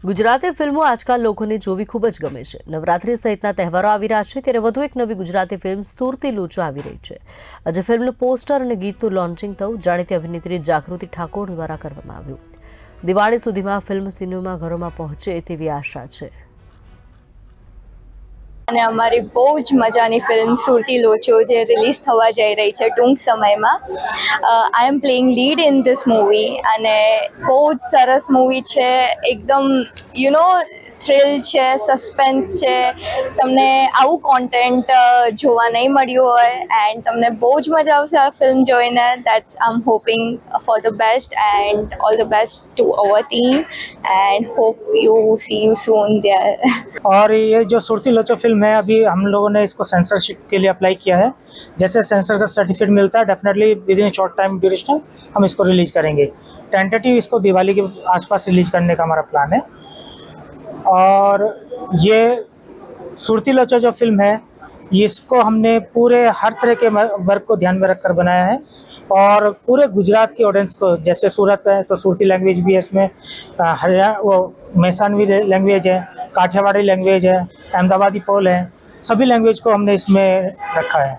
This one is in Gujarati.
ગુજરાતી ફિલ્મો આજકાલ લોકોને જોવી ખૂબ જ ગમે છે। નવરાત્રી સહિતના તહેવારો આવી રહ્યા છે ત્યારે વધુ એક નવી ગુજરાતી ફિલ્મ સુરતી લોચો આવી રહી છે। આજે ફિલ્મનું પોસ્ટર અને ગીતનું લોન્ચિંગ થયું। જાણીતી અભિનેત્રી જાગૃતિ ઠાકોર દ્વારા કરવામાં આવ્યું। દિવાળી સુધીમાં ફિલ્મ સિનેમાઘરોમાં પહોંચે તેવી આશા છે। અને અમારી બહુ જ મજાની ફિલ્મ સુરતી લોચો જે રિલીઝ થવા જઈ રહી છે ટૂંક સમયમાં। I am playing lead in this movie અને બહુ જ સરસ મૂવી છે। એકદમ થ્રિલ છે, સસ્પેન્સ છે। તમને આવું કોન્ટેન્ટ જોવા નહીં મળ્યું હોય એન્ડ તમને બહુ જ મજા આવશે આ ફિલ્મ જોઈને। That's I am hoping for the best and all the best to our team and hope you see you soon there. और ये जो सुरती लोचो फिल्म है, अभी हम लोगों ने इसको सेंसरशिप के लिए अप्लाई किया है। जैसे सेंसर का सर्टिफिकेट मिलता है, definitely with in short time duration हम इसको रिलीज करेंगे। टेंटेटिव इसको दिवाली के आसपास रिलीज करने का हमारा प्लान है। और ये सुरती लोचो जो फिल्म है, इसको हमने पूरे हर तरह के वर्ग को ध्यान में रखकर बनाया है और पूरे गुजरात के ऑडियंस को, जैसे सूरत है तो सूरती लैंग्वेज भी है इसमें, हरियाणा वो मैसानवी लैंग्वेज है, काठियावाड़ी लैंग्वेज है, अहमदाबादी पोल है, सभी लैंग्वेज को हमने इसमें रखा है।